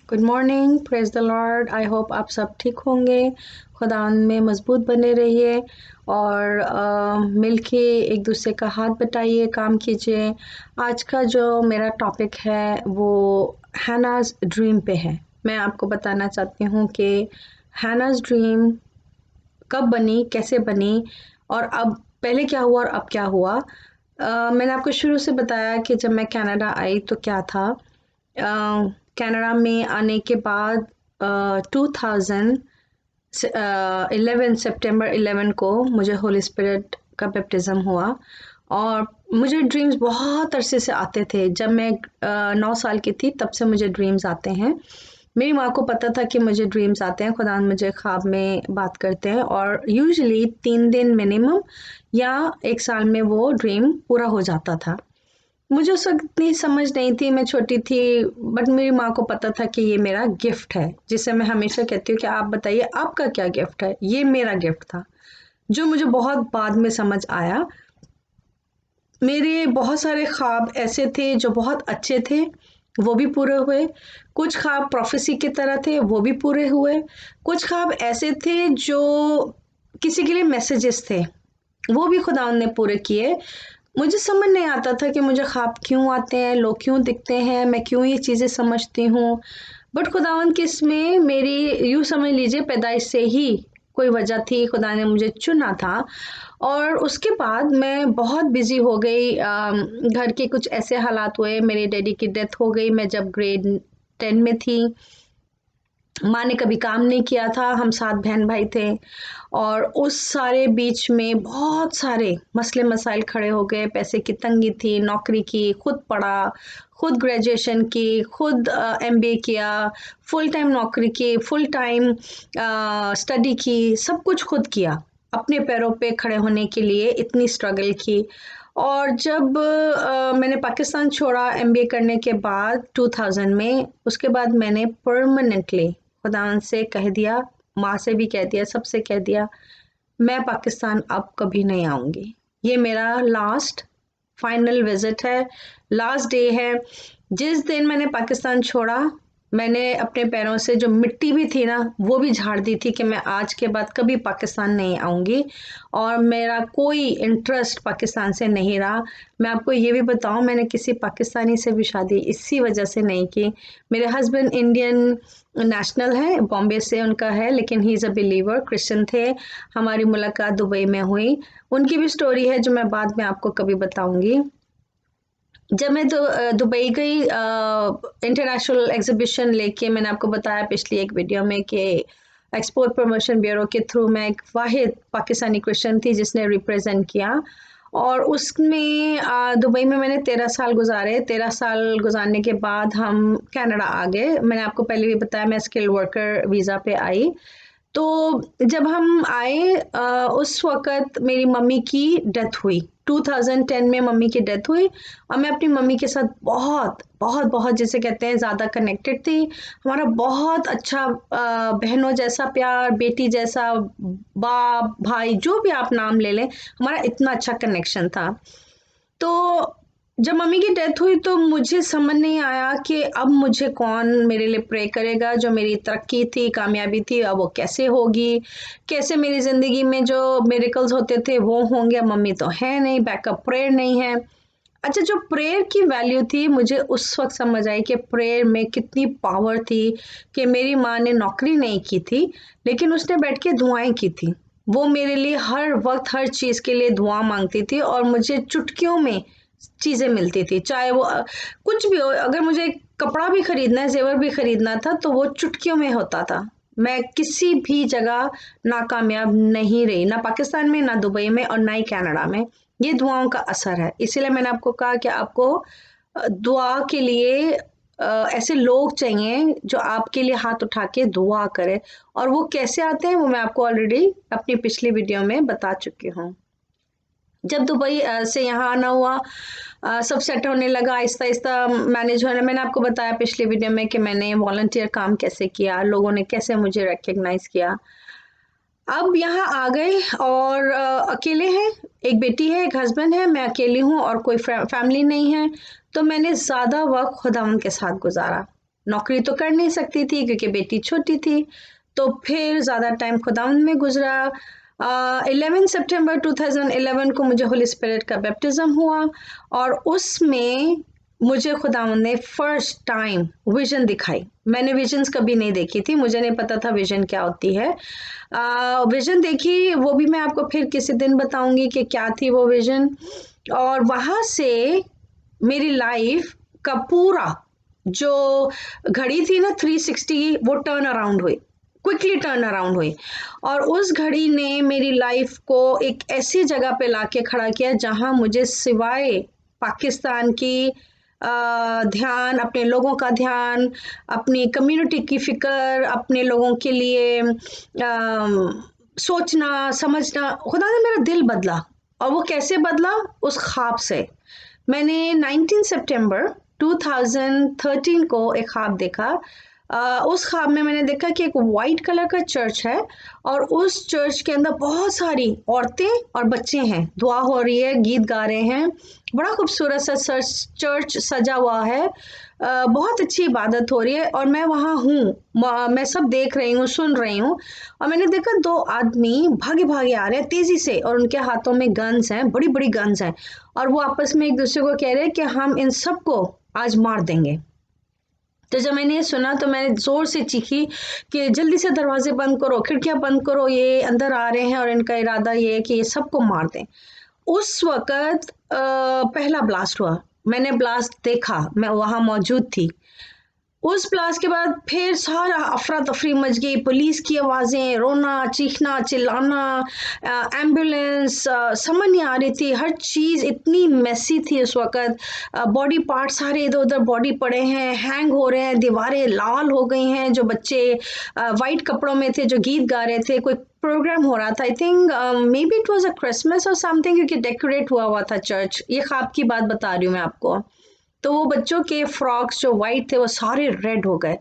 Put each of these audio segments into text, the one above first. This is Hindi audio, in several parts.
Good morning, praise the Lord. I hope आप सब ठीक होंगे, खुदा में मजबूत बने रहिए और मिलके एक दूसरे का हाथ बटाइए, काम कीजिए। आज का जो मेरा टॉपिक है वो हैनाज ड्रीम पे है। मैं आपको बताना चाहती हूँ कि हैनाज ड्रीम कब बनी, कैसे बनी और अब पहले क्या हुआ और अब क्या हुआ। मैंने आपको शुरू से बताया कि जब मैं कनाडा आई तो क्या था। कनाडा में आने के बाद 2011 सितंबर 11 को मुझे होली स्पिरिट का बैप्टिज्म हुआ और मुझे ड्रीम्स बहुत अरसे से आते थे। जब मैं 9 साल की थी तब से मुझे ड्रीम्स आते हैं। मेरी माँ को पता था कि मुझे ड्रीम्स आते हैं, खुदा मुझे ख्वाब में बात करते हैं और यूजुअली 3 दिन मिनिमम या 1 साल में वो ड्रीम पूरा हो जाता था। मुझे उस वक्त इतनी समझ नहीं थी, मैं छोटी थी, बट मेरी माँ को पता था कि ये मेरा गिफ्ट है, जिसे मैं हमेशा कहती हूँ कि आप बताइए आपका क्या गिफ्ट है। ये मेरा गिफ्ट था जो मुझे बहुत बाद में समझ आया। मेरे बहुत सारे ख्वाब ऐसे थे जो बहुत अच्छे थे, वो भी पूरे हुए। कुछ ख्वाब प्रोफेसी की तरह थे, वो भी पूरे हुए। कुछ ख्वाब ऐसे थे जो किसी के लिए मैसेजेस थे, वो भी खुदा ने पूरे किए। मुझे समझ नहीं आता था कि मुझे ख्वाब क्यों आते हैं, लोग क्यों दिखते हैं, मैं क्यों ये चीज़ें समझती हूँ। बट खुदावंद की इसमें मेरी यूँ समझ लीजिए पैदाइश से ही कोई वजह थी, खुदा ने मुझे चुना था। और उसके बाद मैं बहुत बिजी हो गई। घर के कुछ ऐसे हालात हुए, मेरे डैडी की डेथ हो गई मैं जब ग्रेड 10 में थी। माँ ने कभी काम नहीं किया था, हम 7 बहन भाई थे और उस सारे बीच में बहुत सारे मसले मसाइल खड़े हो गए। पैसे की तंगी थी, नौकरी की, खुद पढ़ा, खुद ग्रेजुएशन की, खुद एमबीए किया, फुल टाइम नौकरी की, फुल टाइम स्टडी की, सब कुछ खुद किया। अपने पैरों पे खड़े होने के लिए इतनी स्ट्रगल की। और जब मैंने पाकिस्तान छोड़ा एमबीए करने के बाद 2000 में, उसके बाद मैंने परमानेंटली खुदा से कह दिया, माँ से भी कह दिया, सबसे कह दिया, मैं पाकिस्तान अब कभी नहीं आऊँगी। ये मेरा लास्ट फाइनल विजिट है, लास्ट डे है। जिस दिन मैंने पाकिस्तान छोड़ा, मैंने अपने पैरों से जो मिट्टी भी थी ना, वो भी झाड़ दी थी कि मैं आज के बाद कभी पाकिस्तान नहीं आऊँगी और मेरा कोई इंटरेस्ट पाकिस्तान से नहीं रहा। मैं आपको ये भी बताऊँ, मैंने किसी पाकिस्तानी से भी शादी इसी वजह से नहीं की। मेरे हस्बैंड इंडियन नेशनल है, बॉम्बे से उनका है, लेकिन he is a believer, Christian थे। हमारी मुलाकात दुबई में हुई। उनकी भी स्टोरी है जो मैं बाद में आपको कभी बताऊंगी। जब मैं दुबई गई इंटरनेशनल एग्जीबिशन लेके, मैंने आपको बताया पिछली एक वीडियो में कि एक्सपोर्ट प्रमोशन ब्यूरो के थ्रू मैं एक वाहिद पाकिस्तानी क्रिश्चियन थी जिसने रिप्रेजेंट किया। और उसमें दुबई में मैंने 13 साल गुजारे। 13 साल गुजारने के बाद हम कनाडा आ गए। मैंने आपको पहले भी बताया मैं स्किल्ड वर्कर वीज़ा पे आई। तो जब हम आए उस वक़्त मेरी मम्मी की डेथ हुई। 2010 में मम्मी की डेथ हुई और मैं अपनी मम्मी के साथ बहुत, बहुत, बहुत जिसे कहते हैं ज़्यादा कनेक्टेड थी। हमारा बहुत अच्छा बहनों जैसा प्यार, बेटी जैसा, बाप, भाई जो भी आप नाम ले लें, हमारा इतना अच्छा कनेक्शन था। तो जब मम्मी की डेथ हुई तो मुझे समझ नहीं आया कि अब मुझे कौन मेरे लिए प्रे करेगा। जो मेरी तरक्की थी, कामयाबी थी, अब वो कैसे होगी, कैसे मेरी ज़िंदगी में जो मिरेकल्स होते थे वो होंगे। अब मम्मी तो है नहीं, बैकअप प्रेयर नहीं है। अच्छा, जो प्रेयर की वैल्यू थी मुझे उस वक्त समझ आई कि प्रेयर में कितनी पावर थी। कि मेरी माँ ने नौकरी नहीं की थी लेकिन उसने बैठ के दुआएं की थी। वो मेरे लिए हर वक्त हर चीज़ के लिए दुआ मांगती थी और मुझे चुटकियों में चीज़ें मिलती थी। चाहे वो कुछ भी हो, अगर मुझे एक कपड़ा भी खरीदना है, जेवर भी खरीदना था तो वो चुटकियों में होता था। मैं किसी भी जगह नाकामयाब नहीं रही, ना पाकिस्तान में, ना दुबई में और ना ही कनाडा में। ये दुआओं का असर है। इसीलिए मैंने आपको कहा कि आपको दुआ के लिए ऐसे लोग चाहिए जो आपके लिए हाथ उठा के दुआ करे। और वो कैसे आते हैं वो मैं आपको ऑलरेडी अपनी पिछली वीडियो में बता चुकी हूँ। जब दुबई से यहाँ आना हुआ, सब सेट होने लगा, आहिस्ता आहिस्ता मैनेज होने। मैंने आपको बताया पिछली वीडियो में कि मैंने वॉलंटियर काम कैसे किया, लोगों ने कैसे मुझे रिकग्नाइज किया। अब यहाँ आ गए और अकेले हैं, एक बेटी है, एक हस्बैंड है, मैं अकेली हूँ और कोई फैमिली नहीं है। तो मैंने ज़्यादा वक्त खुदावंद के साथ गुजारा। नौकरी तो कर नहीं सकती थी क्योंकि बेटी छोटी थी। तो फिर ज़्यादा टाइम खुदावंद में गुजरा। 11 सितंबर 2011 को मुझे होली स्पिरिट का बैप्टिज्म हुआ, और उसमें मुझे खुदावंद ने फर्स्ट टाइम विजन दिखाई। मैंने विजन्स कभी नहीं देखी थी, मुझे नहीं पता था विजन क्या होती है। विजन देखी, वो भी मैं आपको फिर किसी दिन बताऊंगी कि क्या थी वो विजन। और वहां से मेरी लाइफ का पूरा जो घड़ी थी ना 360, वो टर्न अराउंड हुई, क्विकली टर्न अराउंड हुई। और उस घड़ी ने मेरी लाइफ को एक ऐसी जगह पे लाके खड़ा किया जहां मुझे सिवाय पाकिस्तान की ध्यान, अपने लोगों का ध्यान, अपनी कम्युनिटी की फिक्र, अपने लोगों के लिए सोचना समझना, खुदा ने मेरा दिल बदला। और वो कैसे बदला? उस ख्वाब से। मैंने 19 सितंबर 2013 को एक ख्वाब देखा। उस ख्वाब में मैंने देखा कि एक वाइट कलर का चर्च है, और उस चर्च के अंदर बहुत सारी औरतें और बच्चे हैं, दुआ हो रही है, गीत गा रहे हैं, बड़ा खूबसूरत सा चर्च सजा हुआ है, बहुत अच्छी इबादत हो रही है, और मैं वहाँ हूँ, मैं सब देख रही हूँ, सुन रही हूँ। और मैंने देखा 2 आदमी भागे भागे आ रहे हैं तेजी से, और उनके हाथों में गन्स हैं, बड़ी बड़ी गन्स हैं, और वो आपस में एक दूसरे को कह रहे हैं कि हम इन सबको आज मार देंगे। तो जब मैंने ये सुना तो मैंने जोर से चीखी कि जल्दी से दरवाजे बंद करो, खिड़कियां बंद करो, ये अंदर आ रहे हैं और इनका इरादा ये है कि ये सबको मार दें। उस वक्त पहला ब्लास्ट हुआ, मैंने ब्लास्ट देखा, मैं वहां मौजूद थी। उस ब्लास्ट के बाद फिर सारा अफरा तफरी मच गई, पुलिस की आवाज़ें, रोना चीखना चिल्लाना, एम्बुलेंस, समझ नहीं आ रही थी, हर चीज़ इतनी मैसी थी उस वक्त। बॉडी पार्ट सारे इधर उधर बॉडी पड़े हैं, हैंग हो रहे हैं, दीवारें लाल हो गई हैं। जो बच्चे वाइट कपड़ों में थे जो गीत गा रहे थे, कोई प्रोग्राम हो रहा था, I think may be it was a Christmas और समथिंग, क्योंकि डेकोरेट हुआ हुआ था चर्च। ये ख्वाब की बात बता रही हूँ मैं आपको। तो वो बच्चों के फ्रॉक्स जो वाइट थे वो सारे रेड हो गए।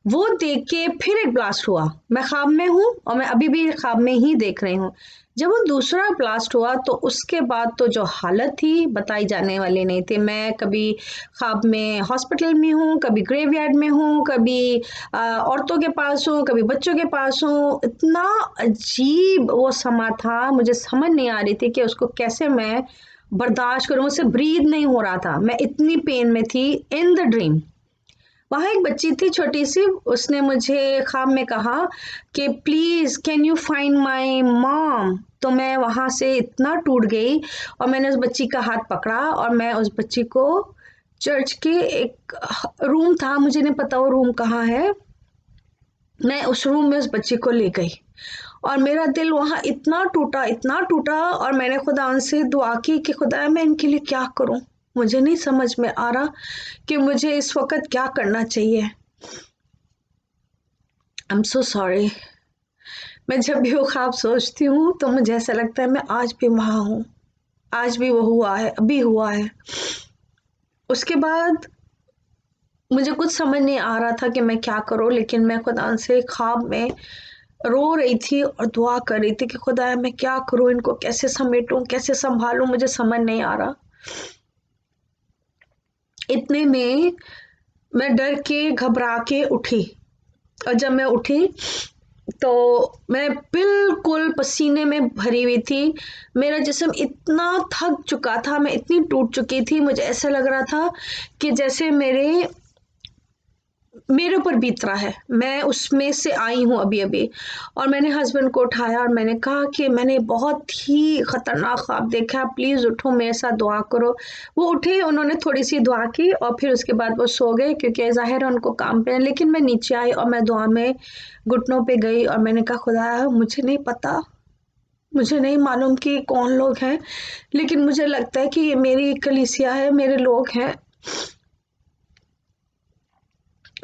वो देख के फिर एक ब्लास्ट हुआ, मैं ख्वाब में हूँ और मैं अभी भी ख्वाब में ही देख रही हूँ। जब वो दूसरा ब्लास्ट हुआ तो उसके बाद तो जो हालत थी बताई जाने वाली नहीं थी। मैं कभी ख्वाब में हॉस्पिटल में हूँ, कभी ग्रेवयार्ड में हूँ, कभी औरतों के पास हूँ, कभी बच्चों के पास हूँ। इतना अजीब वो समा था, मुझे समझ नहीं आ रही थी कि उसको कैसे मैं बर्दाश्त करूं। मुझसे ब्रीद नहीं हो रहा था, मैं इतनी पेन में थी। इन द ड्रीम वहां एक बच्ची थी छोटी सी, उसने मुझे ख्वाब में कहा कि please can you find my mom. तो मैं वहां से इतना टूट गई, और मैंने उस बच्ची का हाथ पकड़ा, और मैं उस बच्ची को चर्च के एक रूम था, मुझे नहीं पता वो रूम कहाँ है, मैं उस रूम में उस बच्ची को ले गई। और मेरा दिल वहाँ इतना टूटा, इतना टूटा, और मैंने खुदा से दुआ की कि खुदा मैं इनके लिए क्या करूं। मुझे नहीं समझ में आ रहा कि मुझे इस वक्त क्या करना चाहिए। I am so sorry. मैं जब भी वो ख्वाब सोचती हूँ तो मुझे ऐसा लगता है मैं आज भी वहाँ हूँ, आज भी वो हुआ है, अभी हुआ है। उसके बाद मुझे कुछ समझ नहीं आ रहा था कि मैं क्या करूं, लेकिन मैं खुदा से ख्वाब में रो रही थी और दुआ कर रही थी कि खुदा मैं क्या करूं, इनको कैसे समेटूं, कैसे संभालूं, मुझे समझ नहीं आ रहा। इतने में मैं डर के घबरा के उठी, और जब मैं उठी तो मैं बिल्कुल पसीने में भरी हुई थी। मेरा जिस्म इतना थक चुका था, मैं इतनी टूट चुकी थी, मुझे ऐसा लग रहा था कि जैसे मेरे ऊपर बीत रहा है, मैं उसमें से आई हूँ अभी अभी। और मैंने हस्बैंड को उठाया और मैंने कहा कि मैंने बहुत ही खतरनाक ख्वाब देखा, प्लीज़ उठो, मेरे साथ दुआ करो। वो उठे, उन्होंने थोड़ी सी दुआ की, और फिर उसके बाद वो सो गए क्योंकि ज़ाहिर है उनको काम पे है। लेकिन मैं नीचे आई और मैं दुआ में घुटनों पे गई, और मैंने कहा खुदा मुझे नहीं पता, मुझे नहीं मालूम कि कौन लोग हैं, लेकिन मुझे लगता है कि ये मेरी कलीसिया है, मेरे लोग हैं।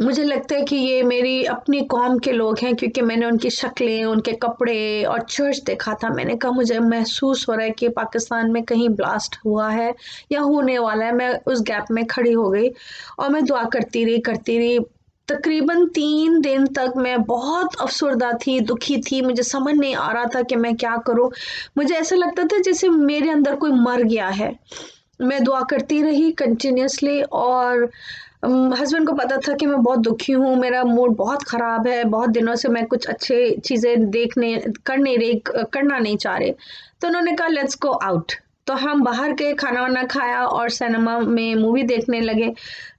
मुझे लगता है कि ये मेरी अपनी कौम के लोग हैं, क्योंकि मैंने उनकी शक्लें, उनके कपड़े और चर्च देखा था। मैंने कहा मुझे महसूस हो रहा है कि पाकिस्तान में कहीं ब्लास्ट हुआ है या होने वाला है। मैं उस गैप में खड़ी हो गई और मैं दुआ करती रही करती रही। तकरीबन 3 दिन तक मैं बहुत अफसरदा थी, दुखी थी, मुझे समझ नहीं आ रहा था कि मैं क्या करूं। मुझे ऐसा लगता था जैसे मेरे अंदर कोई मर गया है। मैं दुआ करती रही कंटिन्यूसली, और हस्बैंड को पता था कि मैं बहुत दुखी हूँ, मेरा मूड बहुत ख़राब है, बहुत दिनों से मैं कुछ अच्छे चीज़ें देखने कर नहीं रही, करना नहीं चाह रहे। तो उन्होंने कहा लेट्स गो आउट। तो हम बाहर गए, खाना वाना खाया और सिनेमा में मूवी देखने लगे।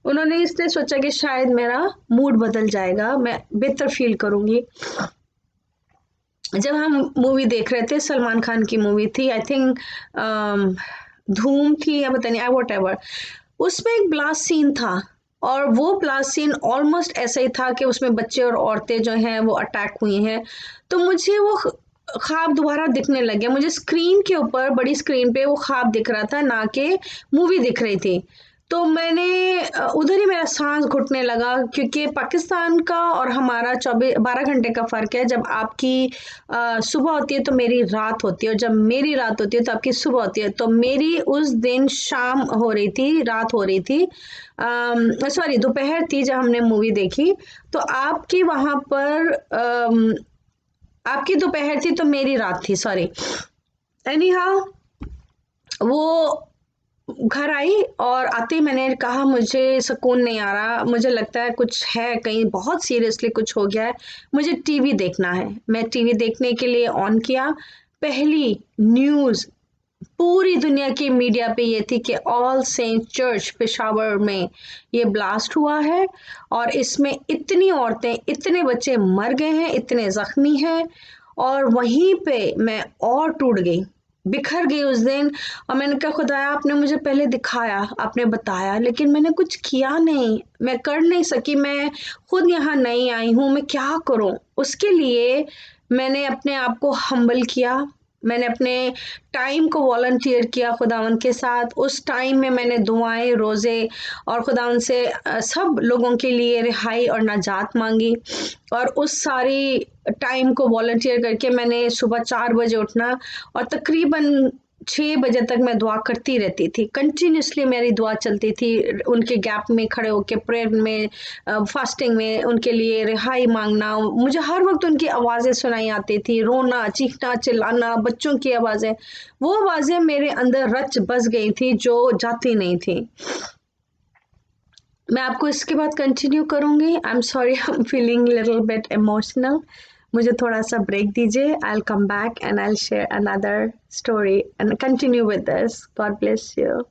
उन्होंने इसलिए सोचा कि शायद मेरा मूड बदल जाएगा, मैं बेहतर फील करूँगी। जब हम मूवी देख रहे थे, सलमान खान की मूवी थी, आई थिंक धूम थी या पता नहीं, वट एवर, उसमें एक ब्लास्ट सीन था और वो ब्लास्ट सीन ऑलमोस्ट ऐसा ही था कि उसमें बच्चे और औरतें जो हैं वो अटैक हुई हैं। तो मुझे वो ख्वाब दोबारा दिखने लगे, मुझे स्क्रीन के ऊपर, बड़ी स्क्रीन पे वो ख्वाब दिख रहा था, ना कि मूवी दिख रही थी। तो मैंने उधर ही मेरा सांस घुटने लगा, क्योंकि पाकिस्तान का और हमारा 12 घंटे का फ़र्क है। जब आपकी सुबह होती है तो मेरी रात होती है, और जब मेरी रात होती है तो आपकी सुबह होती है। तो मेरी उस दिन शाम हो रही थी, रात हो रही थी, सॉरी दोपहर थी जब हमने मूवी देखी। तो आपकी वहाँ पर आपकी दोपहर थी तो मेरी रात थी, सॉरी। एनी हाउ, वो घर आई और आते ही मैंने कहा मुझे सुकून नहीं आ रहा, मुझे लगता है कुछ है, कहीं बहुत सीरियसली कुछ हो गया है, मुझे टीवी देखना है। मैं टीवी देखने के लिए ऑन किया। पहली न्यूज़ पूरी दुनिया की मीडिया पे ये थी कि ऑल सेंट चर्च पेशावर में ये ब्लास्ट हुआ है और इसमें इतनी औरतें, इतने बच्चे मर गए हैं, इतने जख्मी हैं। और वहीं पे मैं और टूट गई, बिखर गई उस दिन। और मैंने कहा खुदाया, आपने मुझे पहले दिखाया, आपने बताया, लेकिन मैंने कुछ किया नहीं, मैं कर नहीं सकी, मैं खुद यहाँ नई आई हूँ, मैं क्या करूँ। उसके लिए मैंने अपने आप को हम्बल किया, मैंने अपने टाइम को वॉलंटियर किया खुदावंद के साथ। उस टाइम में मैंने दुआएं, रोज़े और खुदावंद से सब लोगों के लिए रिहाई और नाजात मांगी। और उस सारी टाइम को वॉलंटियर करके मैंने सुबह 4 बजे उठना और तकरीबन 6 बजे तक मैं दुआ करती रहती थी। कंटिन्यूसली मेरी दुआ चलती थी, उनके गैप में खड़े होके प्रेयर में, फास्टिंग में उनके लिए रिहाई मांगना। मुझे हर वक्त उनकी आवाज़ें सुनाई आती थी, रोना, चीखना, चिल्लाना, बच्चों की आवाज़ें, वो आवाज़ें मेरे अंदर रच बस गई थी जो जाती नहीं थी। मैं आपको इसके बाद कंटिन्यू करूँगी। I am sorry, I am feeling little bit emotional. मुझे थोड़ा सा ब्रेक दीजिए। I will come back and I will share another story and continue with this. God bless you.